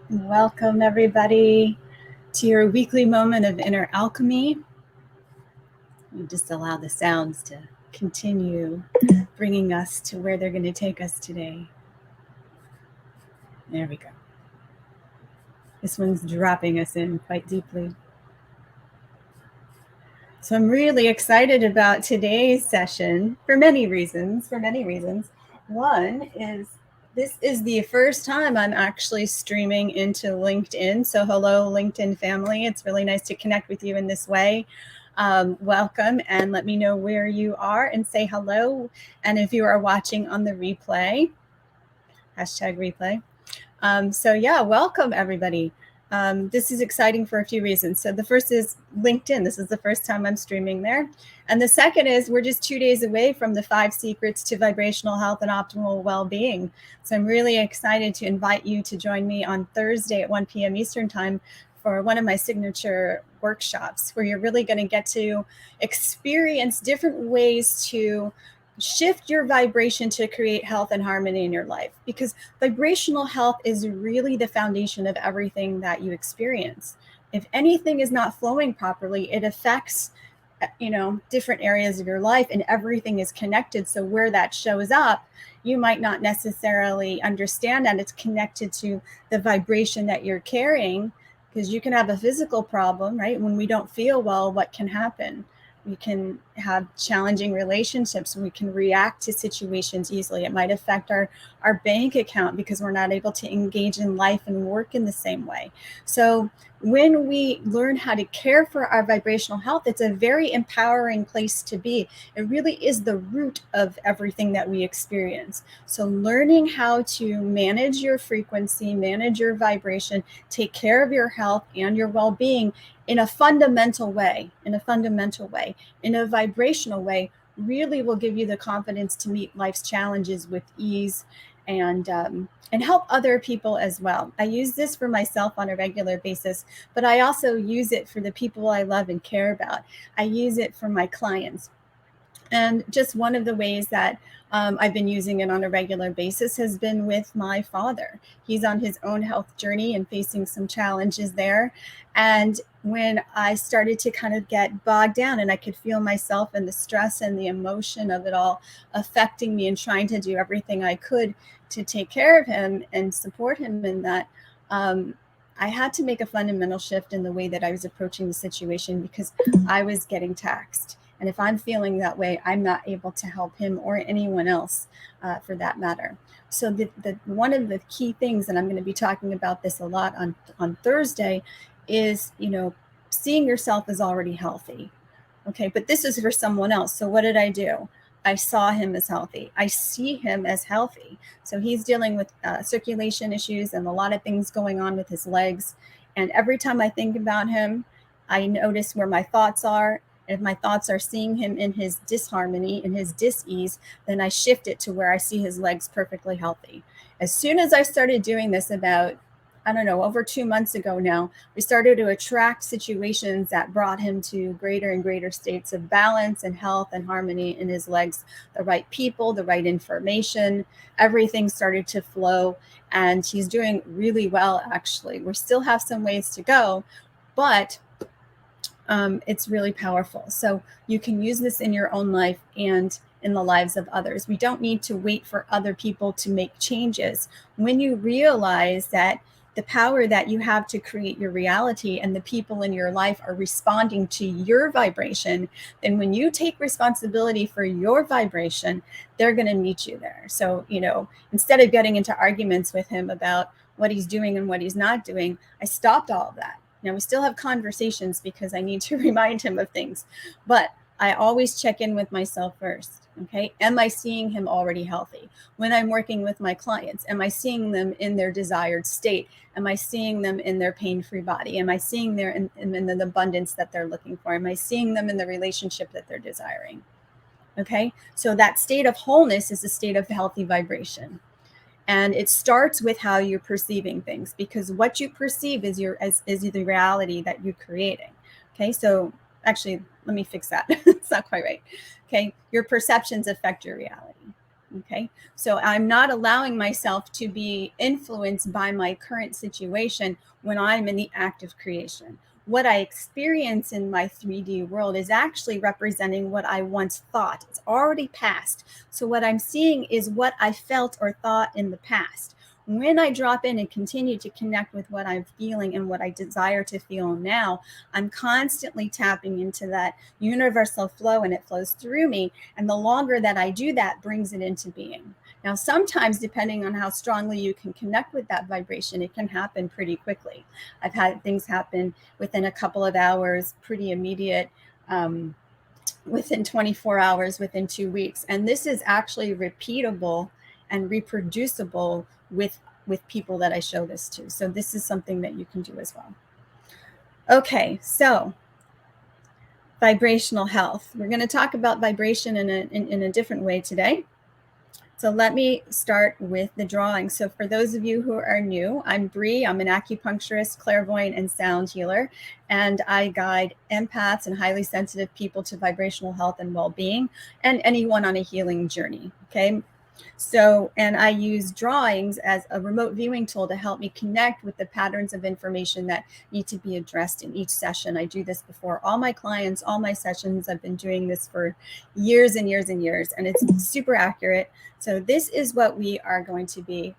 Welcome, everybody, to your weekly moment of inner alchemy. We just allow the sounds to continue bringing us to where they're going to take us today. There we go. This one's dropping us in quite deeply. So I'm really excited about today's session for many reasons. One is this is the first time I'm actually streaming into LinkedIn. So hello, LinkedIn family. It's really nice to connect with you in this way. Welcome, and let me know where you are and say hello. And if you are watching on the replay, #replay. So yeah, welcome everybody. This is exciting for a few reasons. So the first is LinkedIn. This is the first time I'm streaming there. And the second is we're just 2 days away from the 5 secrets to vibrational health and optimal well-being. So I'm really excited to invite you to join me on Thursday at 1 p.m. Eastern time for one of my signature workshops where you're really going to get to experience different ways to shift your vibration to create health and harmony in your life, because vibrational health is really the foundation of everything that you experience. If anything is not flowing properly, it affects different areas of your life, and everything is connected. So where that shows up, you might not necessarily understand that it's connected to the vibration that you're carrying, because you can have a physical problem, right? When we don't feel well, what can happen? We can have challenging relationships. We can react to situations easily. It might affect our bank account because we're not able to engage in life and work in the same way. So when we learn how to care for our vibrational health, it's a very empowering place to be. It really is the root of everything that we experience. So learning how to manage your frequency, manage your vibration, take care of your health and your well-being in a fundamental way, in a vibrational way, really will give you the confidence to meet life's challenges with ease and help other people as well. I use this for myself on a regular basis, but I also use it for the people I love and care about. I use it for my clients. And just one of the ways that I've been using it on a regular basis has been with my father. He's on his own health journey and facing some challenges there. And when I started to kind of get bogged down and I could feel myself and the stress and the emotion of it all affecting me and trying to do everything I could to take care of him and support him in that, I had to make a fundamental shift in the way that I was approaching the situation, because I was getting taxed. And if I'm feeling that way, I'm not able to help him or anyone else for that matter. So the one of the key things, and I'm going to be talking about this a lot on Thursday, is, seeing yourself as already healthy. Okay, but this is for someone else. So what did I do? I saw him as healthy. I see him as healthy. So he's dealing with circulation issues and a lot of things going on with his legs. And every time I think about him, I notice where my thoughts are. If my thoughts are seeing him in his disharmony, in his dis-ease, then I shift it to where I see his legs perfectly healthy. As soon as I started doing this about, over 2 months ago now, we started to attract situations that brought him to greater and greater states of balance and health and harmony in his legs. The right people, the right information, everything started to flow, and he's doing really well, actually. We still have some ways to go, but it's really powerful. So you can use this in your own life and in the lives of others. We don't need to wait for other people to make changes. When you realize that the power that you have to create your reality and the people in your life are responding to your vibration, then when you take responsibility for your vibration, they're going to meet you there. So, instead of getting into arguments with him about what he's doing and what he's not doing, I stopped all of that. Now, we still have conversations because I need to remind him of things, but I always check in with myself first. Okay. Am I seeing him already healthy? When I'm working with my clients, am I seeing them in their desired state? Am I seeing them in their pain-free body? Am I seeing them in the abundance that they're looking for? Am I seeing them in the relationship that they're desiring? Okay. So that state of wholeness is a state of healthy vibration. And it starts with how you're perceiving things, because what you perceive is the reality that you're creating. Okay, so actually, let me fix that. It's not quite right. Okay, your perceptions affect your reality. Okay, so I'm not allowing myself to be influenced by my current situation when I'm in the act of creation. What I experience in my 3D world is actually representing what I once thought. It's already past. So what I'm seeing is what I felt or thought in the past. When I drop in and continue to connect with what I'm feeling and what I desire to feel now, I'm constantly tapping into that universal flow, and it flows through me. And the longer that I do that, brings it into being. Now, sometimes, depending on how strongly you can connect with that vibration, it can happen pretty quickly. I've had things happen within a couple of hours, pretty immediate, within 24 hours, within 2 weeks. And this is actually repeatable and reproducible with people that I show this to. So this is something that you can do as well. Okay, so vibrational health. We're going to talk about vibration in a different way today. So let me start with the drawing. So for those of you who are new, I'm Bree. I'm an acupuncturist, clairvoyant, and sound healer. And I guide empaths and highly sensitive people to vibrational health and well-being, and anyone on a healing journey. Okay. So, and I use drawings as a remote viewing tool to help me connect with the patterns of information that need to be addressed in each session. I do this before all my clients, all my sessions. I've been doing this for years and years and years, and it's super accurate. So this is what we are going to be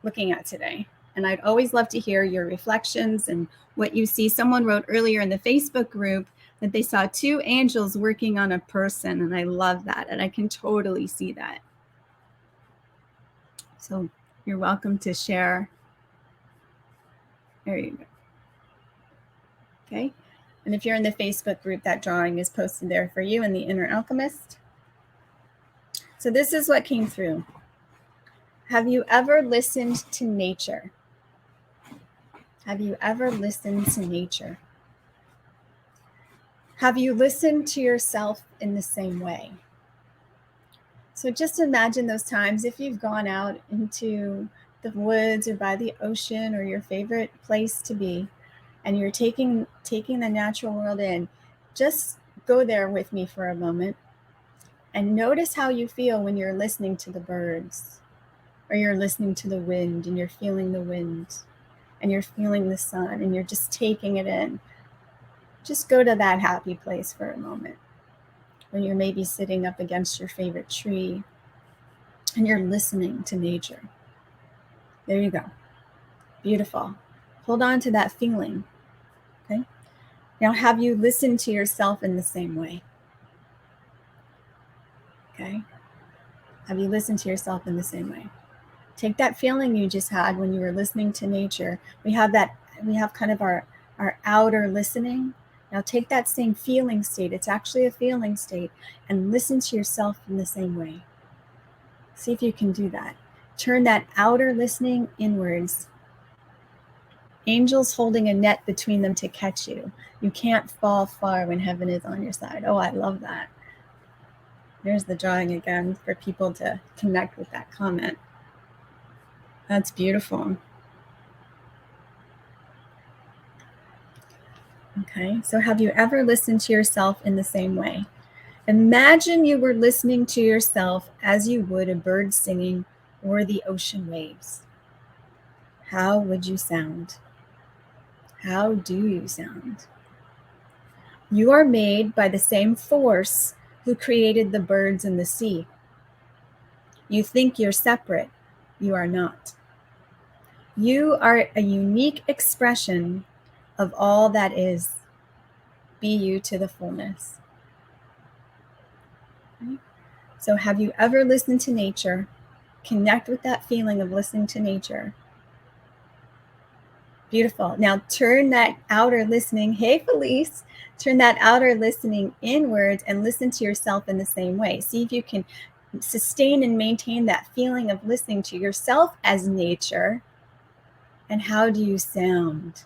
looking at today. And I'd always love to hear your reflections and what you see. Someone wrote earlier in the Facebook group that they saw 2 angels working on a person, and I love that, and I can totally see that. So you're welcome to share. There you go. Okay. And if you're in the Facebook group, that drawing is posted there for you in the Inner Alchemist. So this is what came through. Have you ever listened to nature? Have you ever listened to nature? Have you listened to yourself in the same way? So just imagine those times if you've gone out into the woods or by the ocean or your favorite place to be, and you're taking the natural world in. Just go there with me for a moment and notice how you feel when you're listening to the birds, or you're listening to the wind and you're feeling the wind, and you're feeling the sun, and you're just taking it in. Just go to that happy place for a moment when you're maybe sitting up against your favorite tree and you're listening to nature. There you go. Beautiful. Hold on to that feeling. Okay. Now, have you listened to yourself in the same way? Okay. Have you listened to yourself in the same way? Take that feeling you just had when you were listening to nature. We have kind of our outer listening. Now take that same feeling state. It's actually a feeling state, and listen to yourself in the same way. See if you can do that. Turn that outer listening inwards. Angels holding a net between them to catch you. You can't fall far when heaven is on your side. Oh, I love that. There's the drawing again for people to connect with that comment. That's beautiful. Okay, so have you ever listened to yourself in the same way? Imagine you were listening to yourself as you would a bird singing or the ocean waves. How would you sound? How do you sound? You are made by the same force who created the birds in the sea. You think you're separate. You are not. You are a unique expression of all that is. Be you to the fullness. Okay. So have you ever listened to nature? Connect with that feeling of listening to nature. Beautiful. Now turn that outer listening, hey Felice, turn that outer listening inwards and listen to yourself in the same way. See if you can sustain and maintain that feeling of listening to yourself as nature. And how do you sound?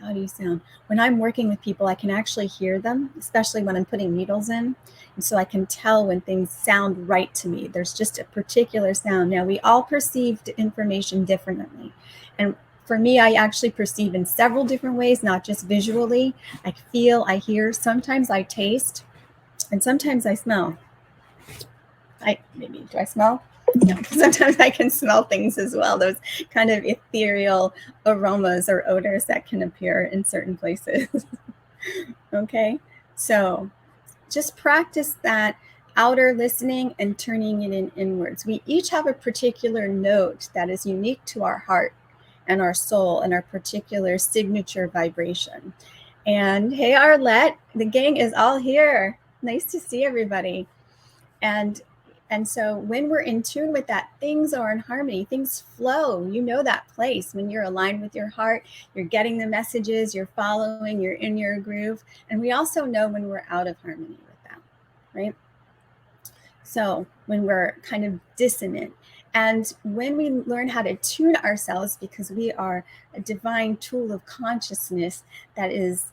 How do you sound? When I'm working with people, I can actually hear them, especially when I'm putting needles in. And so I can tell when things sound right to me. There's just a particular sound. Now, we all perceive information differently. And for me, I actually perceive in several different ways, not just visually. I feel, I hear, sometimes I taste, and sometimes I smell. Do I smell? No, sometimes I can smell things as well. Those kind of ethereal aromas or odors that can appear in certain places. Okay, so just practice that outer listening and turning it inwards. We each have a particular note that is unique to our heart and our soul and our particular signature vibration. And hey, Arlette, the gang is all here. Nice to see everybody. And so when we're in tune with that, things are in harmony, things flow. You know that place when you're aligned with your heart, you're getting the messages, you're following, you're in your groove. And we also know when we're out of harmony with that, right? So when we're kind of dissonant. And when we learn how to tune ourselves, because we are a divine tool of consciousness that is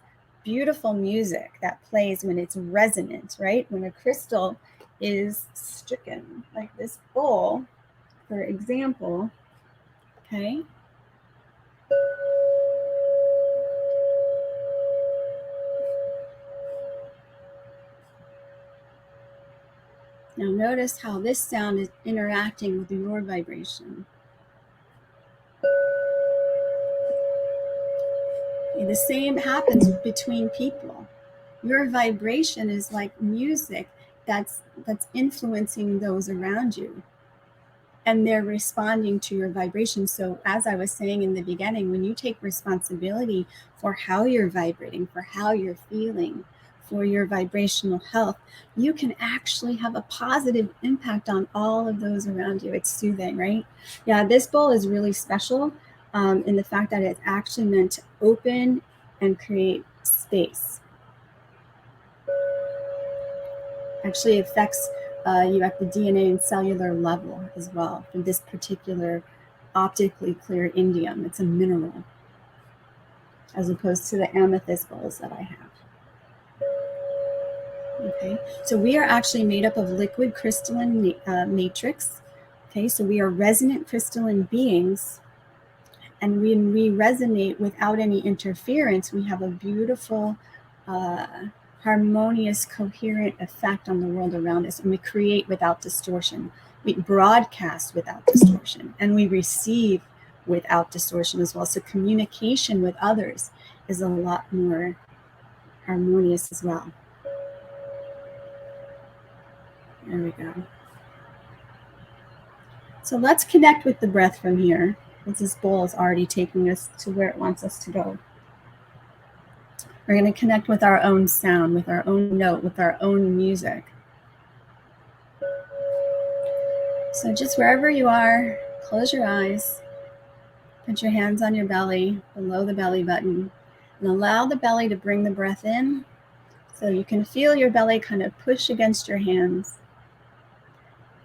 beautiful music that plays when it's resonant, right? When a crystal is stricken, like this bowl, for example, okay? Now notice how this sound is interacting with your vibration. The same happens between people. Your vibration is like music that's influencing those around you, and they're responding to your vibration. So as I was saying in the beginning, when you take responsibility for how you're vibrating, for how you're feeling, for your vibrational health, you can actually have a positive impact on all of those around you. It's soothing, right? Yeah, this bowl is really special in the fact that it's actually meant to open and create space. Actually affects you at the DNA and cellular level as well for this particular optically clear indium. It's a mineral as opposed to the amethyst bowls that I have. Okay, so we are actually made up of liquid crystalline matrix. Okay, so we are resonant crystalline beings, and when we resonate without any interference, we have a beautiful harmonious, coherent effect on the world around us, and we create without distortion. We broadcast without distortion, and we receive without distortion as well. So communication with others is a lot more harmonious as well. There we go. So let's connect with the breath from here, because this bowl is already taking us to where it wants us to go. We're going to connect with our own sound, with our own note, with our own music. So just wherever you are, close your eyes, put your hands on your belly, below the belly button, and allow the belly to bring the breath in. So you can feel your belly kind of push against your hands,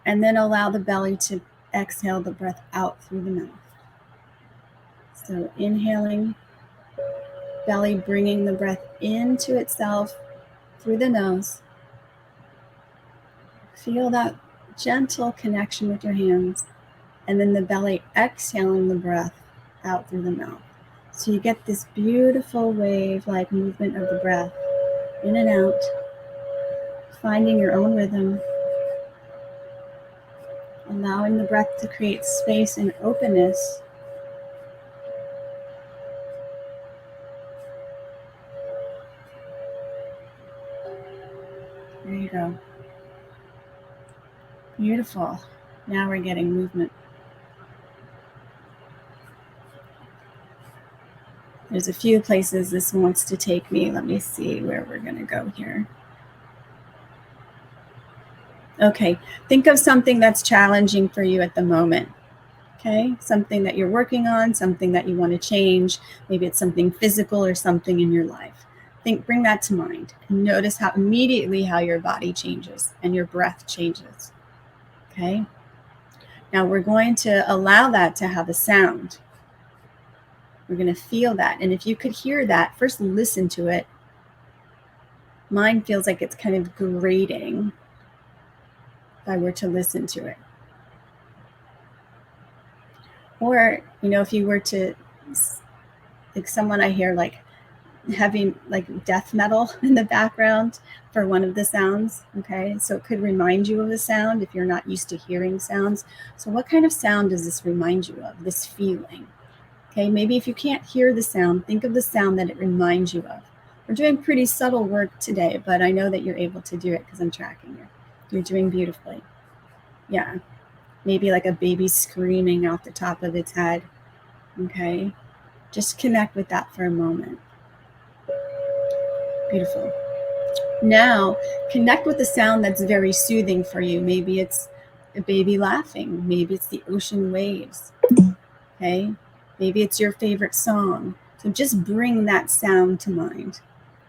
and then allow the belly to exhale the breath out through the mouth. So inhaling, belly bringing the breath into itself through the nose. Feel that gentle connection with your hands, and then the belly exhaling the breath out through the mouth. So you get this beautiful wave-like movement of the breath in and out, finding your own rhythm, allowing the breath to create space and openness. There you go. Beautiful. Now we're getting movement. There's a few places this wants to take me. Let me see where we're going to go here. Okay, think of something that's challenging for you at the moment. Okay, something that you're working on, something that you want to change. Maybe it's something physical or something in your life. Bring that to mind and notice how immediately how your body changes and your breath changes. Okay, now we're going to allow that to have a sound. We're going to feel that. And if you could hear that, first listen to it. Mine feels like it's kind of grating if I were to listen to it. Or, if you were to, like someone I hear like heavy, like death metal in the background for one of the sounds. Okay, so it could remind you of a sound if you're not used to hearing sounds. So what kind of sound does this remind you of, this feeling? Okay, maybe if you can't hear the sound, think of the sound that it reminds you of. We're doing pretty subtle work today, but I know that you're able to do it because I'm tracking you. You're doing beautifully. Yeah, maybe like a baby screaming out the top of its head. Okay, just connect with that for a moment. Beautiful. Now, connect with the sound that's very soothing for you. Maybe it's a baby laughing. Maybe it's the ocean waves. Okay, maybe it's your favorite song. So just bring that sound to mind.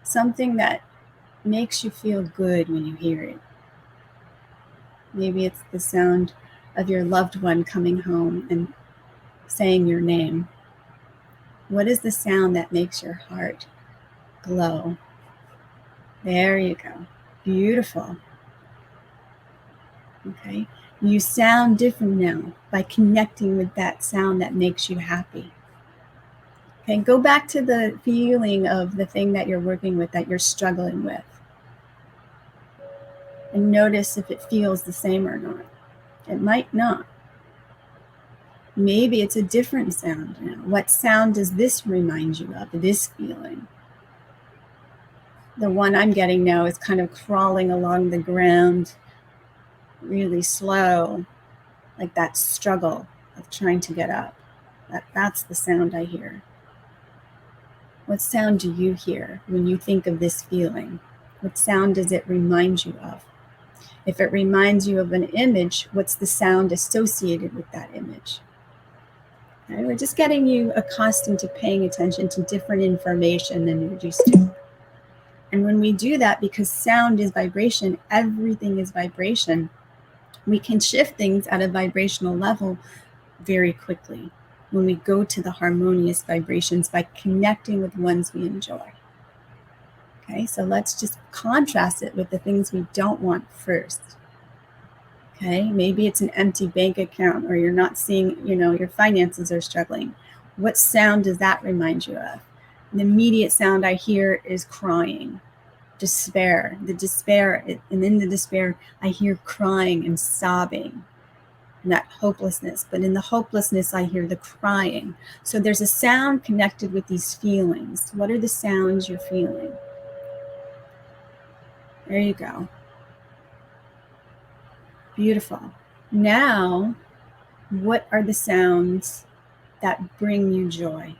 Something that makes you feel good when you hear it. Maybe it's the sound of your loved one coming home and saying your name. What is the sound that makes your heart glow? There you go. Beautiful. Okay. You sound different now by connecting with that sound that makes you happy. Okay. Go back to the feeling of the thing that you're working with, that you're struggling with. And notice if it feels the same or not. It might not. Maybe it's a different sound now. What sound does this remind you of, this feeling? The one I'm getting now is kind of crawling along the ground, really slow, like that struggle of trying to get up. That's the sound I hear. What sound do you hear when you think of this feeling? What sound does it remind you of? If it reminds you of an image, what's the sound associated with that image? Okay, we're just getting you accustomed to paying attention to different information than you're used to. And when we do that, because sound is vibration, everything is vibration, we can shift things at a vibrational level very quickly when we go to the harmonious vibrations by connecting with ones we enjoy. Okay, so let's just contrast it with the things we don't want first. Okay, maybe it's an empty bank account, or you're not seeing, your finances are struggling. What sound does that remind you of? The immediate sound I hear is crying, despair, and in the despair, I hear crying and sobbing, and that hopelessness. But in the hopelessness, I hear the crying. So there's a sound connected with these feelings. What are the sounds you're feeling? There you go. Beautiful. Now, what are the sounds that bring you joy?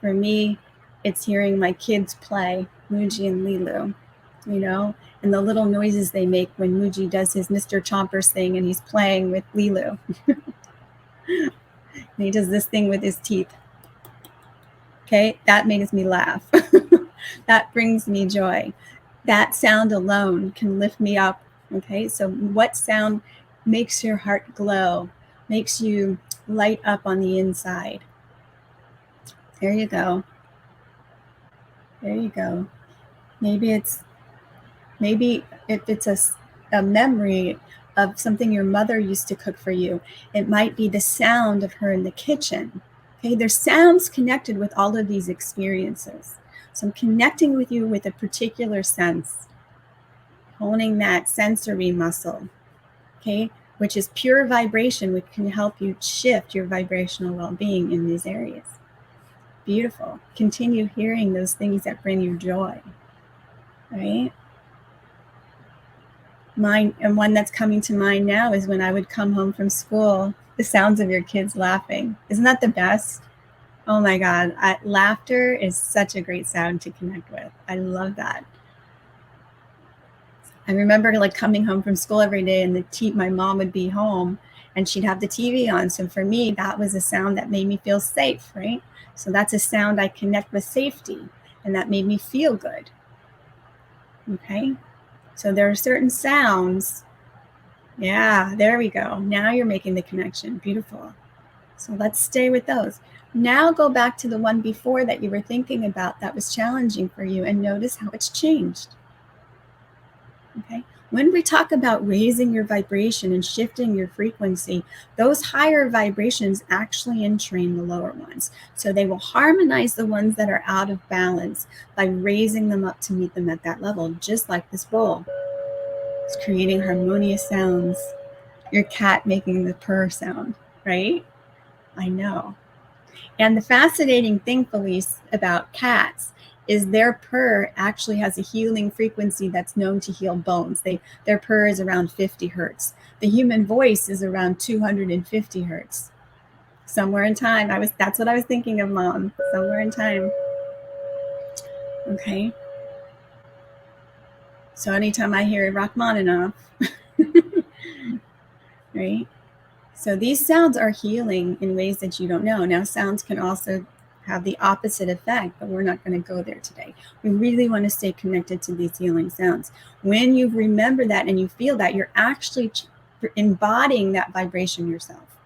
For me, it's hearing my kids play, Muji and Lilu, and the little noises they make when Muji does his Mr. Chompers thing and he's playing with Lilu. And he does this thing with his teeth. Okay, that makes me laugh. That brings me joy. That sound alone can lift me up. Okay, so what sound makes your heart glow, makes you light up on the inside? There you go. There you go. Maybe if it's a memory of something your mother used to cook for you, it might be the sound of her in the kitchen. Okay, there's sounds connected with all of these experiences. So I'm connecting with you with a particular sense, honing that sensory muscle, okay, which is pure vibration, which can help you shift your vibrational well-being in these areas. Beautiful. Continue hearing those things that bring you joy, right? And one that's coming to mind now is when I would come home from school, the sounds of your kids laughing. Isn't that the best? Oh my God, laughter is such a great sound to connect with. I love that. I remember coming home from school every day, and my mom would be home and she'd have the TV on. So for me, that was a sound that made me feel safe, right? So that's a sound I connect with safety, and that made me feel good. Okay, so there are certain sounds. Yeah, there we go. Now you're making the connection. Beautiful. So let's stay with those. Now go back to the one before that you were thinking about that was challenging for you, and notice how it's changed. Okay. When we talk about raising your vibration and shifting your frequency, those higher vibrations actually entrain the lower ones. So they will harmonize the ones that are out of balance by raising them up to meet them at that level, just like this bowl. It's creating harmonious sounds. Your cat making the purr sound, right? I know. And the fascinating thing, Felice, about cats is their purr actually has a healing frequency that's known to heal bones. Their purr is around 50 hertz. The human voice is around 250 hertz. Somewhere in time, that's what I was thinking of, Mom. Somewhere in time. Okay. So anytime I hear Rachmaninoff, right? So these sounds are healing in ways that you don't know. Now, sounds can also have the opposite effect, but we're not going to go there today. We really want to stay connected to these healing sounds. When you remember that and you feel that, you're actually embodying that vibration yourself.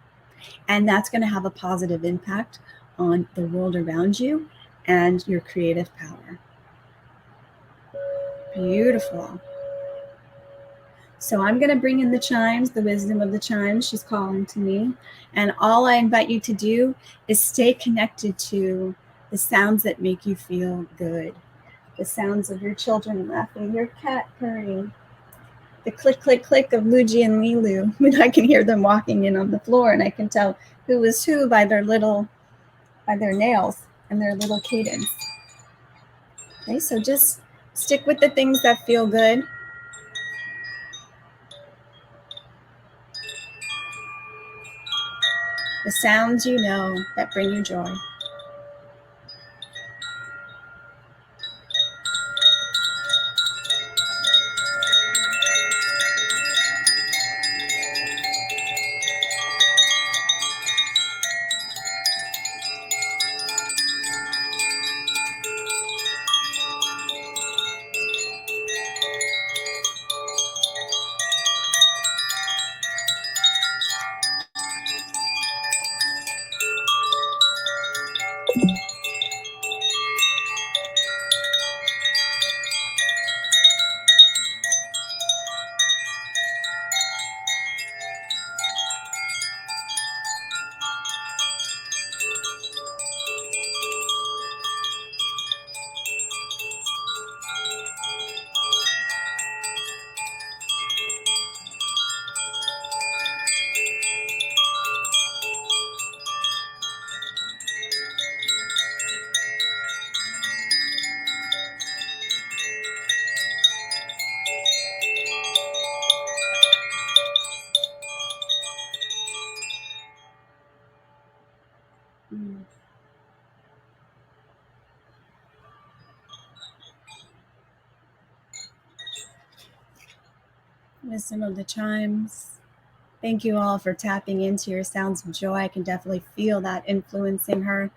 And that's going to have a positive impact on the world around you and your creative power. Beautiful. So I'm going to bring in the chimes, the wisdom of the chimes. She's calling to me. And all I invite you to do is stay connected to the sounds that make you feel good. The sounds of your children laughing, your cat purring, the click, click, click of Luigi and Lilu. When I can hear them walking in on the floor and I can tell who is who by their nails and their little cadence. Okay, so just stick with the things that feel good. The sounds you know that bring you joy. Wisdom of the chimes. Thank you all for tapping into your sounds of joy. I can definitely feel that influencing her.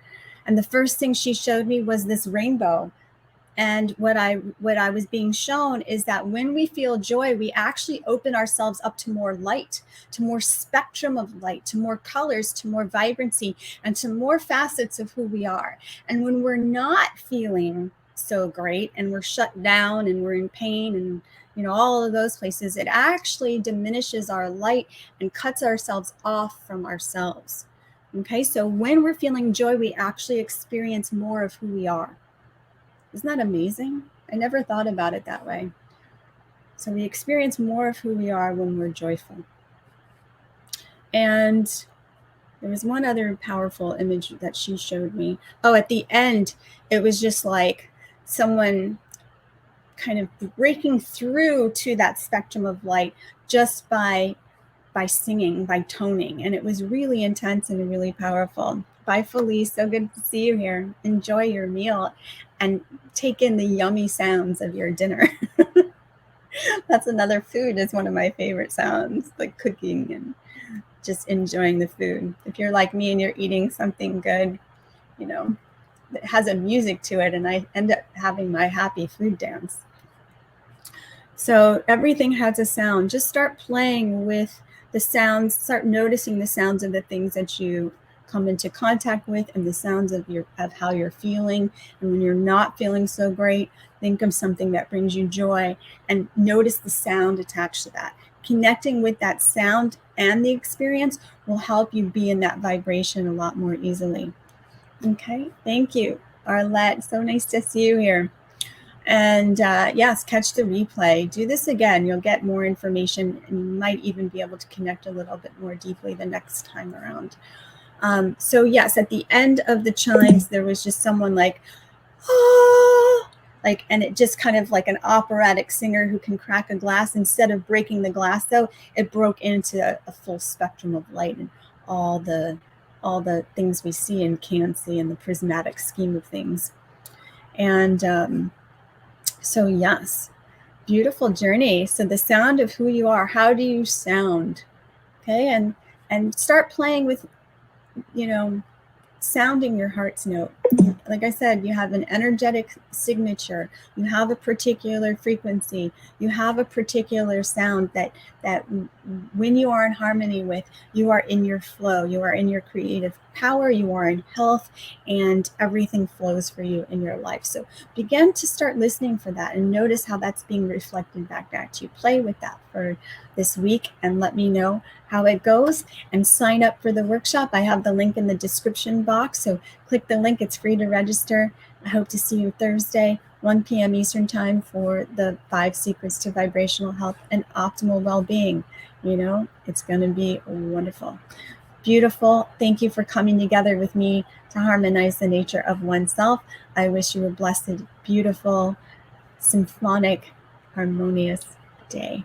And the first thing she showed me was this rainbow. And what I was being shown is that when we feel joy, we actually open ourselves up to more light, to more spectrum of light, to more colors, to more vibrancy, and to more facets of who we are. And when we're not feeling so great and we're shut down and we're in pain and all of those places, it actually diminishes our light and cuts ourselves off from ourselves. Okay, so when we're feeling joy, we actually experience more of who we are. Isn't that amazing? I never thought about it that way. So we experience more of who we are when we're joyful. And there was one other powerful image that she showed me. Oh, at the end, it was just like someone kind of breaking through to that spectrum of light just by singing, by toning. And it was really intense and really powerful. Bye, Felice. So good to see you here. Enjoy your meal and take in the yummy sounds of your dinner. That's another food is one of my favorite sounds, like cooking and just enjoying the food. If you're like me and you're eating something good, that has a music to it, and I end up having my happy food dance. So everything has a sound. Just start playing with the sounds, start noticing the sounds of the things that you come into contact with and the sounds of how you're feeling. And when you're not feeling so great, think of something that brings you joy and notice the sound attached to that. Connecting with that sound and the experience will help you be in that vibration a lot more easily. Okay, thank you, Arlette. So nice to see you here. And yes, catch the replay. Do this again. You'll get more information and you might even be able to connect a little bit more deeply the next time around. So yes, at the end of the chimes, there was just someone like, oh, like, and it just kind of like an operatic singer who can crack a glass. Instead of breaking the glass, though, it broke into a full spectrum of light and all the things we see and can see in the prismatic scheme of things. And so yes, beautiful journey. So the sound of who you are, how do you sound? Okay, and start playing with, sounding your heart's note. Like I said, you have an energetic signature. You have a particular frequency. You have a particular sound that when you are in harmony with, you are in your flow. You are in your creative power. You are in health, and everything flows for you in your life. So begin to start listening for that and notice how that's being reflected back at you. Play with that for this week and let me know how it goes, and sign up for the workshop. I have the link in the description box, so click the link. It's free to register. I hope to see you Thursday, 1 p.m. Eastern Time, for the 5 Secrets to Vibrational Health and Optimal Well-Being. It's going to be wonderful. Beautiful. Thank you for coming together with me to harmonize the nature of oneself. I wish you a blessed, beautiful, symphonic, harmonious day.